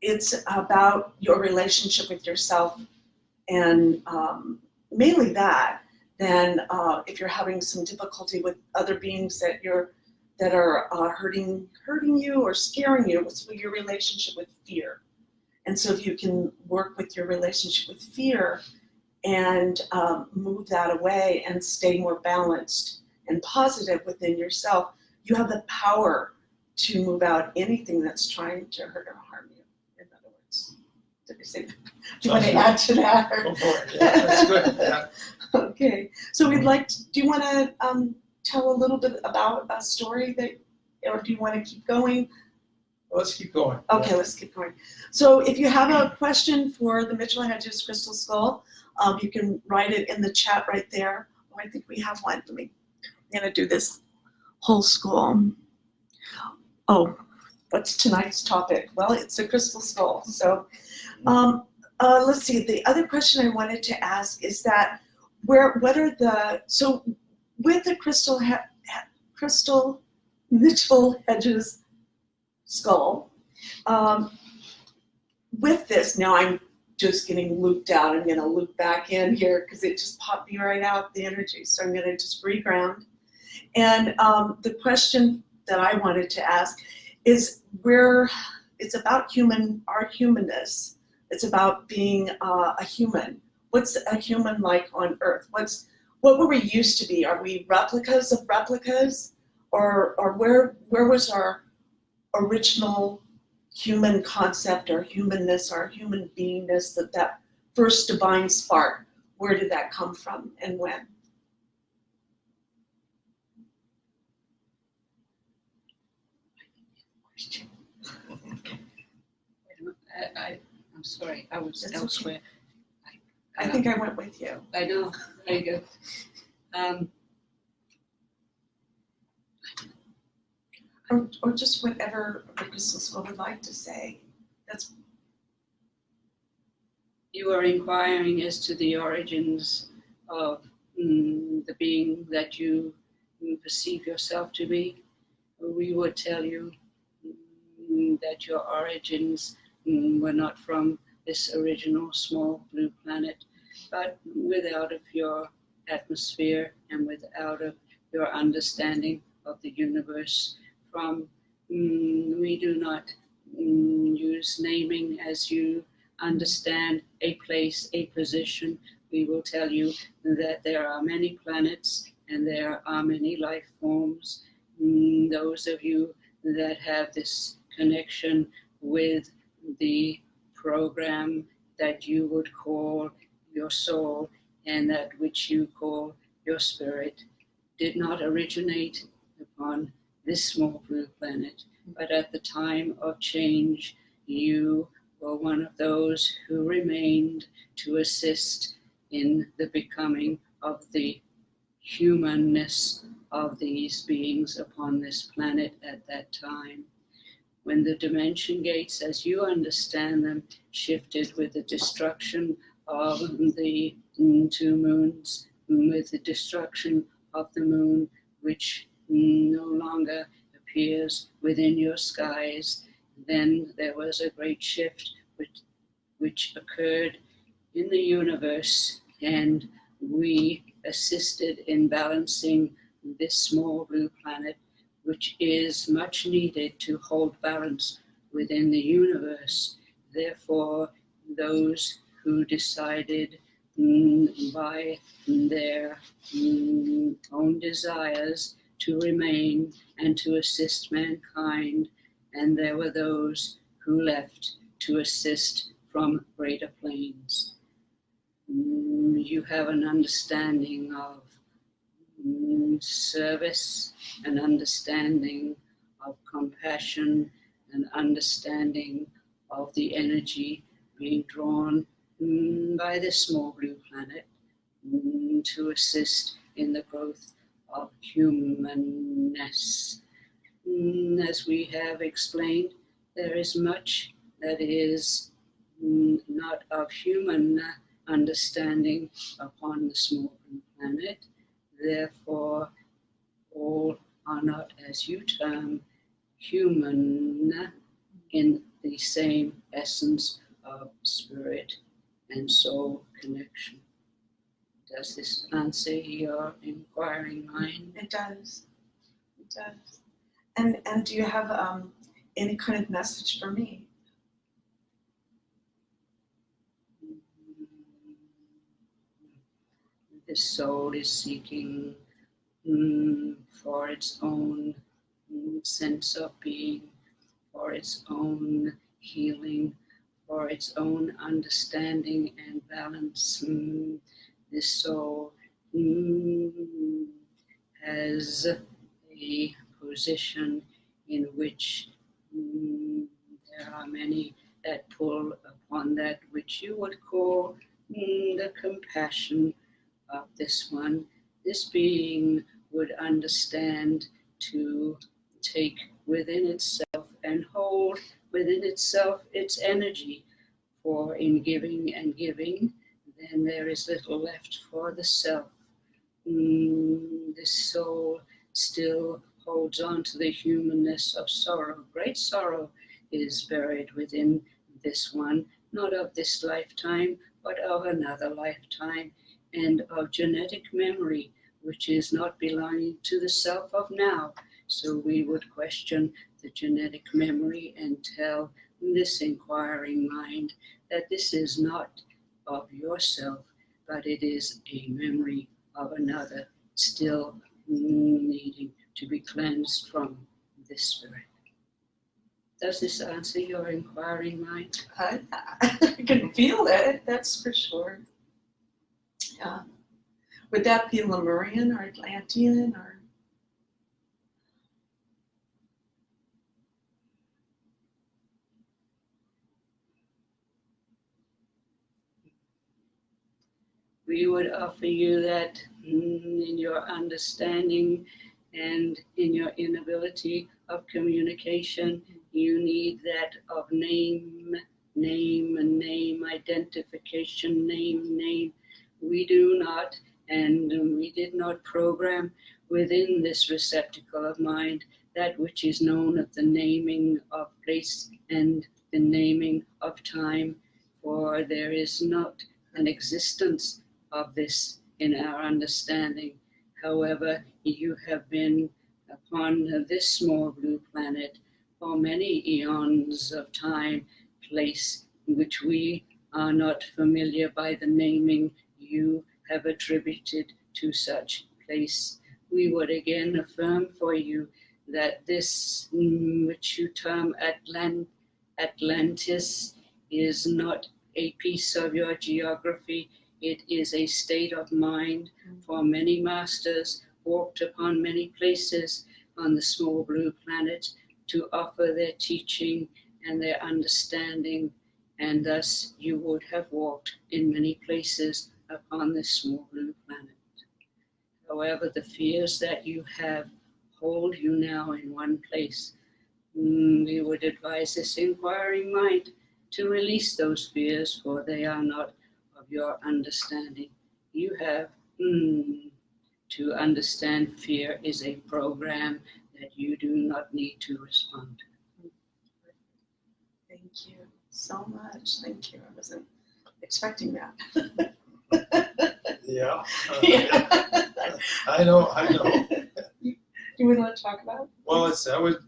it's about your relationship with yourself, and mainly that. Then if you're having some difficulty with other beings that are hurting you or scaring you, what's your relationship with fear? And so if you can work with your relationship with fear and move that away and stay more balanced and positive within yourself, you have the power to move out anything that's trying to hurt or harm you, in other words. Did I say, do you want to add to that? Or? Go for it. Yeah, that's good. Yeah. Okay, so we'd like to, do you want to tell a little bit about a story that, or do you want to keep going? Well, let's keep going. Okay, let's keep going. So if you have a question for the Mitchell-Hedges Crystal Skull, you can write it in the chat right there. Oh, I think we have one. I'm gonna do this whole school. Oh, what's tonight's topic? Well, it's a crystal skull. So let's see, the other question I wanted to ask is that what are the, so with the crystal Mitchell-Hedges skull, with this, now I'm just getting looped out. I'm going to loop back in here because it just popped me right out, the energy. So I'm going to just reground. And the question that I wanted to ask is it's about our humanness. It's about being a human. What's a human like on Earth? What were we used to be? Are we replicas of replicas? Or where was our original human concept, or humanness, our human beingness, that first divine spark? Where did that come from and when? I'm sorry, I was That's elsewhere. I think I went with you. I know, there you go. Or just whatever the crystal skull would like to say. That's You are inquiring as to the origins of the being that you perceive yourself to be. We would tell you that your origins were not from this original small blue planet, but without of your atmosphere and without of your understanding of the universe. We do not use naming as you understand a place, a position. We will tell you that there are many planets and there are many life forms. Those of you that have this connection with the program that you would call your soul and that which you call your spirit did not originate upon this small blue planet, but at the time of change, you were one of those who remained to assist in the becoming of the humanness of these beings upon this planet at that time. When the dimension gates, as you understand them, shifted with the destruction of the 2 moons, with the destruction of the moon, which no longer appears within your skies, then there was a great shift which occurred in the universe, and we assisted in balancing this small blue planet, which is much needed to hold balance within the universe. Therefore, those who decided by their own desires to remain and to assist mankind, and there were those who left to assist from greater planes. You have an understanding of service, an understanding of compassion, an understanding of the energy being drawn by this small blue planet to assist in the growth of humanness. As we have explained, there is much that is not of human understanding upon the small blue planet. Therefore, all are not, as you term, human in the same essence of spirit and soul connection. Does this answer your inquiring mind? It does. It does. And do you have any kind of message for me? The soul is seeking for its own sense of being, for its own healing, for its own understanding and balance. This soul has a position in which there are many that pull upon that which you would call the compassion of this one. This being would understand to take within itself and hold within itself its energy, for in giving and giving, then there is little left for the self. This soul still holds on to the humanness of sorrow. Great sorrow is buried within this one, not of this lifetime, but of another lifetime, and of genetic memory, which is not belonging to the self of now. So we would question the genetic memory and tell this inquiring mind that this is not of yourself, but it is a memory of another, still needing to be cleansed from this spirit. Does this answer your inquiring mind? I can feel it, that's for sure. Yeah. Would that be Lemurian or Atlantean or? We would offer you that in your understanding and in your inability of communication, you need that of name, identification, name. We do not, and we did not program within this receptacle of mind that which is known of the naming of place and the naming of time, for there is not an existence of this in our understanding. However, you have been upon this small blue planet for many eons of time, place in which we are not familiar by the naming you have attributed to such place. We would again affirm for you that this which you term Atlantis is not a piece of your geography. It is a state of mind, for many masters walked upon many places on the small blue planet to offer their teaching and their understanding, and thus you would have walked in many places upon this small blue planet. However, the fears that you have hold you now in one place. We would advise this inquiring mind to release those fears, for they are not of your understanding. You have to understand fear is a program that you do not need to respond to. Thank you so much. Thank you. I wasn't expecting that. Yeah. Yeah. I know. You would want to talk about it? Well, I would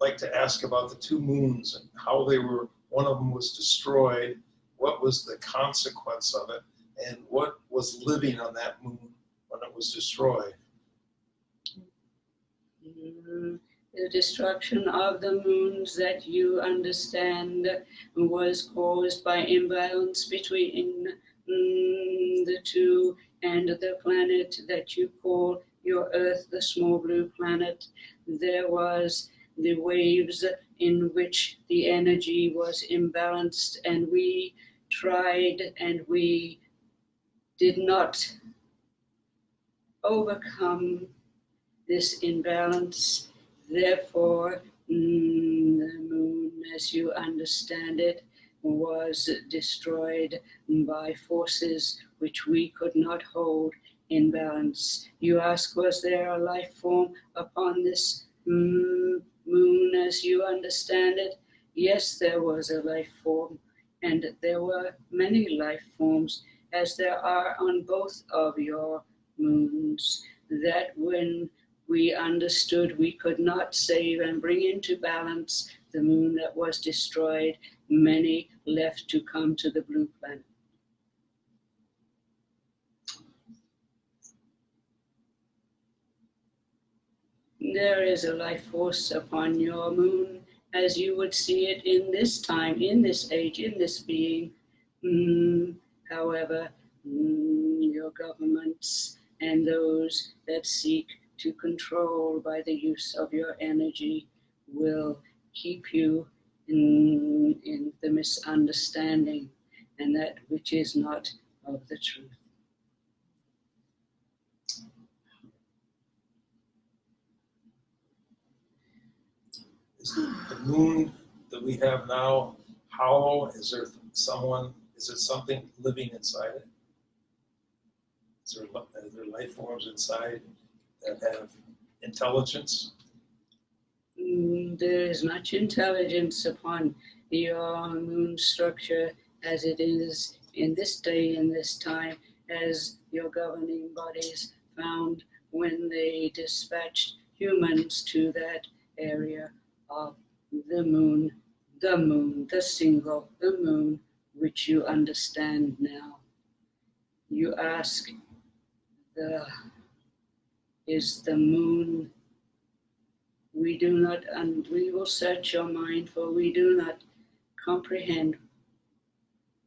like to ask about the two moons and how they were, one of them was destroyed, what was the consequence of it, and what was living on that moon when it was destroyed. The destruction of the moons that you understand was caused by imbalance between the two and the planet that you call your Earth, the small blue planet. There was the waves in which the energy was imbalanced, and we tried and we did not overcome this imbalance. Therefore, the moon, as you understand it, was destroyed by forces which we could not hold in balance. You ask, was there a life form upon this moon as you understand it? Yes, there was a life form, and there were many life forms, as there are on both of your moons, that when we understood we could not save and bring into balance the moon that was destroyed, many left to come to the blue planet. There is a life force upon your moon as you would see it in this time, in this age, in this being. However, your governments and those that seek to control by the use of your energy will keep you in the misunderstanding and that which is not of the truth. Is the moon that we have now hollow? Is there something living inside it? Are there life forms inside that have intelligence? There is much intelligence upon your moon structure as it is in this day, in this time, as your governing bodies found when they dispatched humans to that area of the moon, the single, the moon, which you understand now. You ask, is the moon? We do not, and we will search your mind, for we do not comprehend.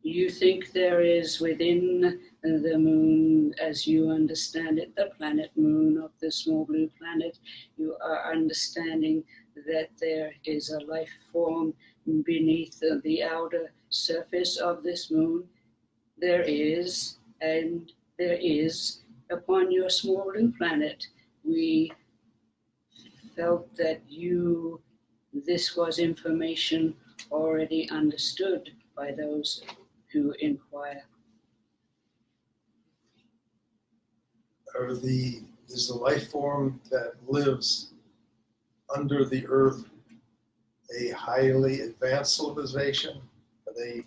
You think there is within the moon, as you understand it, the planet moon of the small blue planet. You are understanding that there is a life form beneath the outer surface of this moon. There is, and there is upon your small blue planet. We felt that this was information already understood by those who inquire. Is the life form that lives under the earth a highly advanced civilization? Are they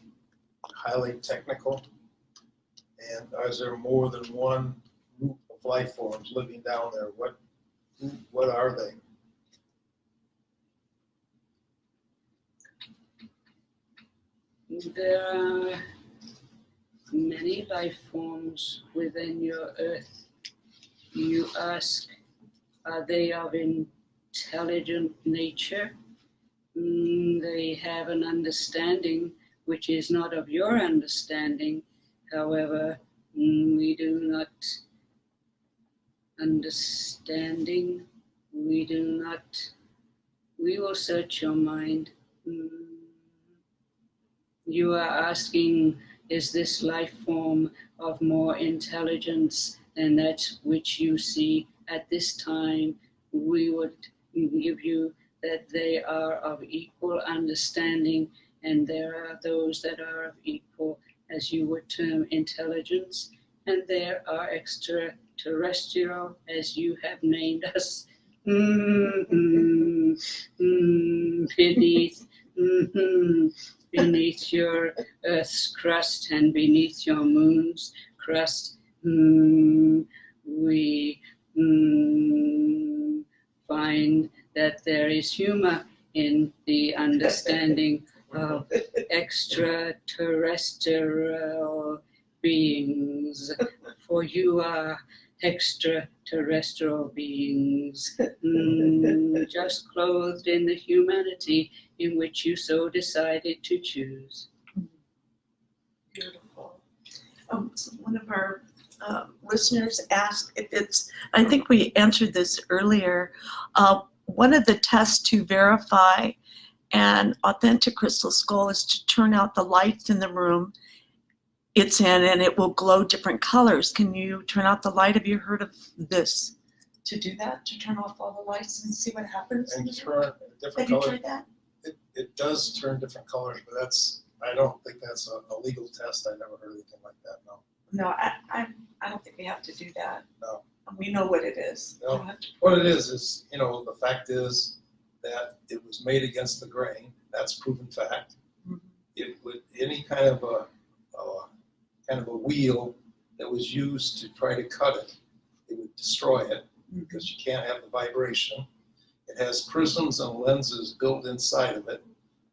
highly technical? And is there more than one group of life forms living down there? What are they? There are many life forms within your earth. You ask, are they of intelligent nature? They have an understanding which is not of your understanding. However, we do not understanding. We will search your mind. You are asking, is this life form of more intelligence than that which you see at this time? We would give you that they are of equal understanding, and there are those that are of equal, as you would term, intelligence, and there are extraterrestrial, as you have named us, beneath your Earth's crust and beneath your moon's crust. We find that there is humor in the understanding of extraterrestrial beings, for you are extraterrestrial beings, just clothed in the humanity in which you so decided to choose. Beautiful. So one of our listeners asked if it's, I think we answered this earlier, one of the tests to verify an authentic crystal skull is to turn out the lights in the room it's in, and it will glow different colors. Can you turn out the light? Have you heard of this? To do that, to turn off all the lights and see what happens? And turn different Have you colors. tried that? It does turn different colors, but I don't think that's a legal test. I never heard anything like that, no. No, I don't think we have to do that. No. We know what it is. No. We don't have to- What it is, the fact is that it was made against the grain. That's proven fact. Mhm. It would, any kind of a wheel that was used to try to cut it, it would destroy it because you can't have the vibration. It has prisms and lenses built inside of it,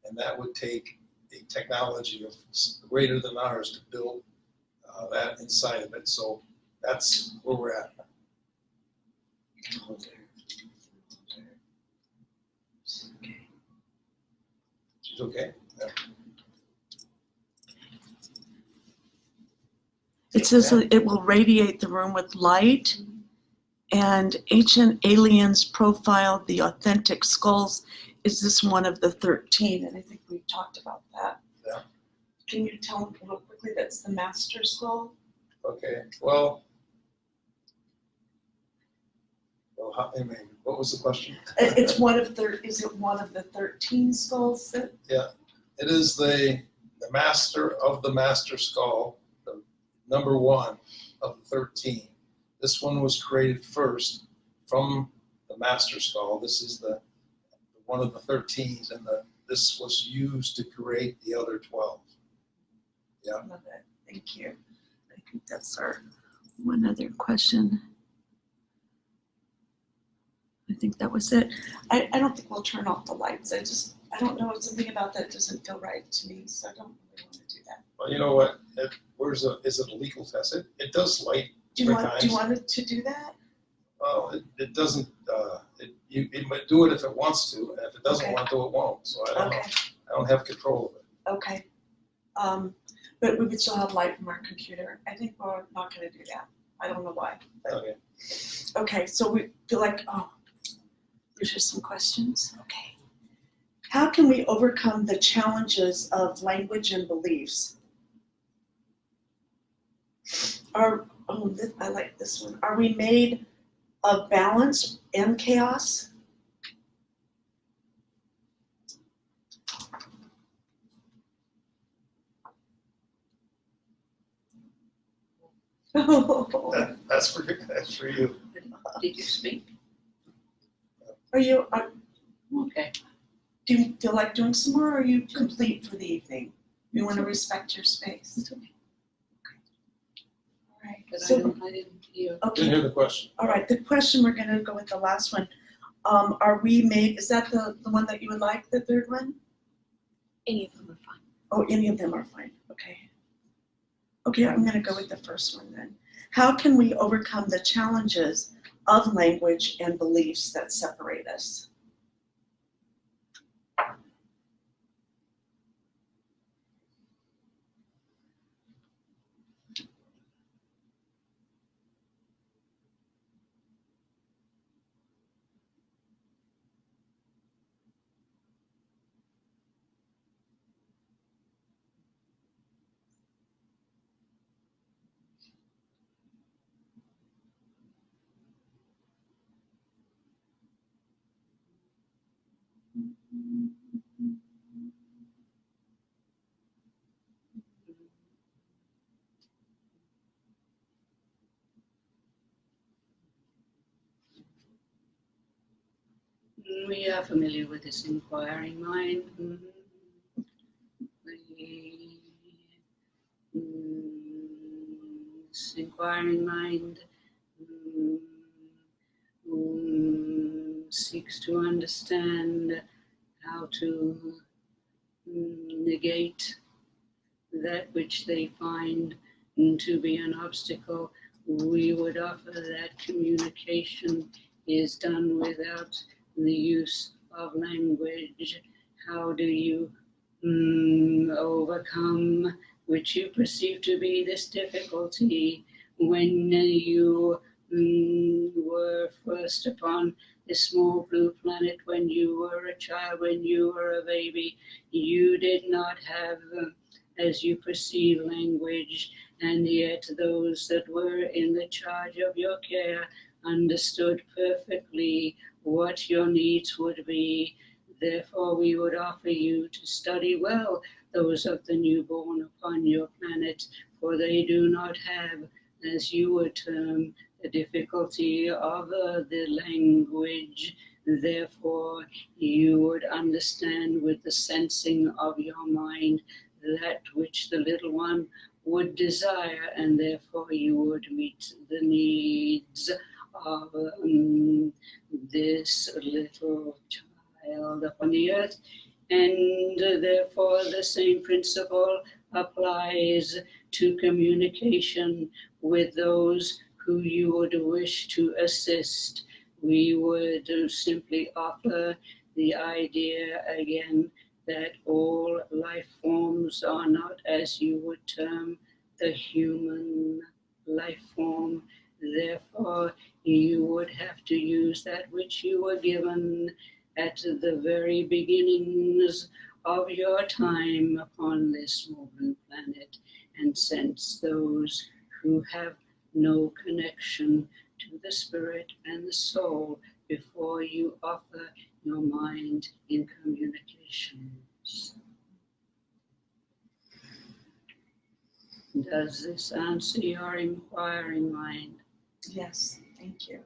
and that would take a technology of greater than ours to build that inside of it. So that's where we're at. says that it will radiate the room with light, and ancient aliens profiled the authentic skulls. Is this one of the 13? And I think we talked about that. Yeah. Can you tell them real quickly that's the master skull? Okay, well, I mean, what was the question? It's one of is it one of the 13 skulls that? It is the master of the master skull, the number 1 of the 13. This one was created first from the master skull. This is the one of the 13s, and this was used to create the other 12. Yeah. Love it. Thank you. I think that's our one other question. I think that was it. I don't think we'll turn off the lights. I don't know, something about that doesn't feel right to me, so I don't really want to do that. Well, you know what? Is it a legal test? It does light. Do you want it to do that? Well, it doesn't. It might do it if it wants to, and if it doesn't want to, it won't. So I don't know. I don't have control of it. Okay. But we would still have light from our computer. I think we're not going to do that. I don't know why. Okay. Okay, so we feel like, there's just some questions. Okay. How can we overcome the challenges of language and beliefs? I like this one. Are we made of balance and chaos? That's for you. Did you speak? Okay. Do you feel like doing some more, or are you complete for the evening? We want to respect your space. It's okay. All right. But So, I didn't hear. Didn't okay. hear the question. All right. The question, we're going to go with the last one. Are we made? Is that the one that you would like? The third one? Any of them are fine. Oh, any of them are fine. Okay. Okay, I'm going to go with the first one then. How can we overcome the challenges of language and beliefs that separate us? We are familiar with this inquiring mind. This inquiring mind seeks to understand how to negate that which they find to be an obstacle. We would offer that communication is done without the use of language. How do you overcome which you perceive to be this difficulty when you were first upon this small blue planet, when you were a child, when you were a baby? You did not have, as you perceive, language, and yet those that were in the charge of your care understood perfectly what your needs would be. Therefore, we would offer you to study well those of the newborn upon your planet, for they do not have, as you would term, the difficulty of the language. Therefore, you would understand with the sensing of your mind that which the little one would desire, and therefore you would meet the needs of this little child upon the earth. And therefore the same principle applies to communication with those who you would wish to assist. We would simply offer the idea again that all life forms are not, as you would term, the human life form. Therefore, you would have to use that which you were given at the very beginnings of your time upon this moving planet, and sense those who have no connection to the spirit and the soul before you offer your mind in communications. Does this answer your inquiring mind? Yes, thank you.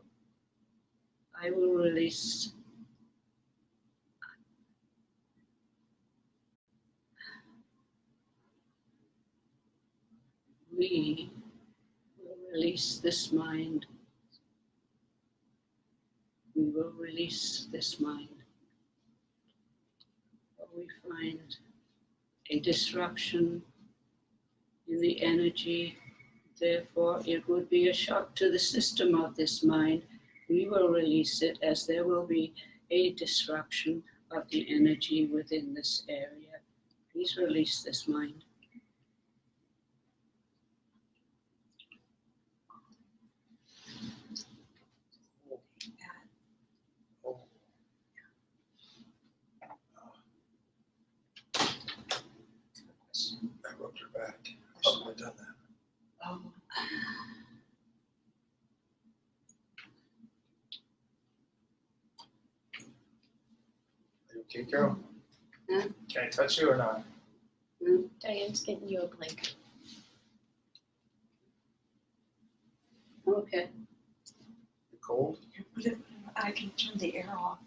I will release. We will release this mind. We will release this mind. Or we find a disruption in the energy, therefore it would be a shock to the system of this mind. We will release it as there will be a disruption of the energy within this area. Please release this mind. I rubbed her back. I shouldn't have done that. Oh, Are you okay, Carol? Huh? Can I touch you or not? Diane's getting you a blanket. Okay, You cold? put it, I can turn the air off.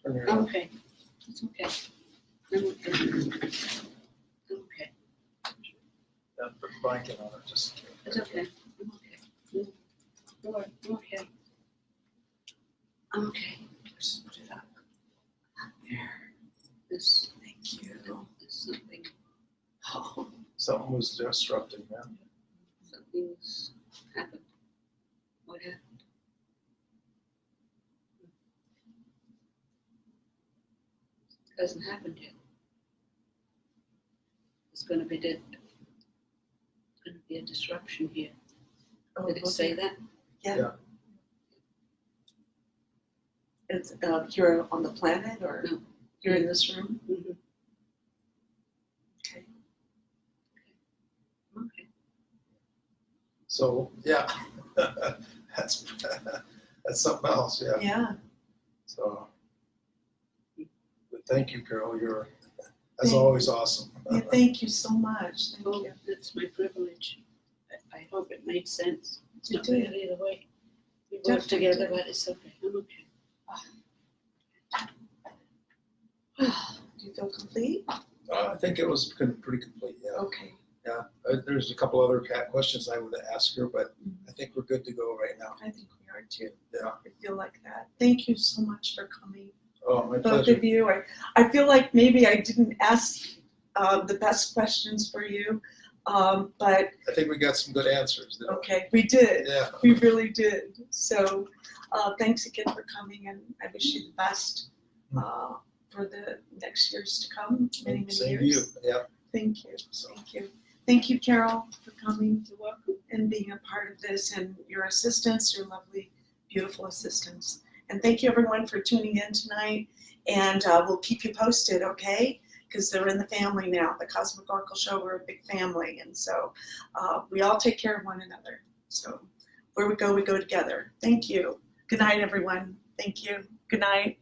Turn your on. okay, it's okay. I'm okay. Okay, Yeah, put the blanket on it, just. it's okay. I'm okay. Lord, okay. I'm okay. Just put it up. There. This, Thank you. there's something, Oh, Something was disrupting, man. something's happened. What happened? Hasn't happened yet. It's gonna be a disruption here. oh, Did it say that? Yeah. Yeah. It's you're on the planet, or No. you're in this room? Mm-hmm. Okay. Okay. So, yeah, that's something else, yeah. Yeah. So, but thank you, Carol. You're, as Thank always, awesome. Yeah, thank you so much. Thank Oh, you. that's my privilege. I hope it made sense. It's It not did. really the way we work Definitely together, did. but it's okay. I'm okay. Do you feel complete? I think it was pretty complete, yeah. Okay. Yeah, there's a couple other questions I would ask her, but I think we're good to go right now. I think we are too. Yeah. I feel like that. Thank you so much for coming. Oh, my Both pleasure. of you. I feel like maybe I didn't ask the best questions for you, but I think we got some good answers. Didn't we? okay, we did. Yeah. We really did. So thanks again for coming, and I wish you the best for the next years to come, many Same years. to you. Yeah. Thank you. So, Thank you. Thank you, Carol, for coming. You're welcome. And being a part of this, and your assistants, your lovely, beautiful assistants. And thank you everyone for tuning in tonight, and we'll keep you posted, okay? Because they're in the family now, the Cosmic Oracle Show, we're a big family, and so we all take care of one another. So where we go together. Thank you. Good night, everyone. Thank you. Good night.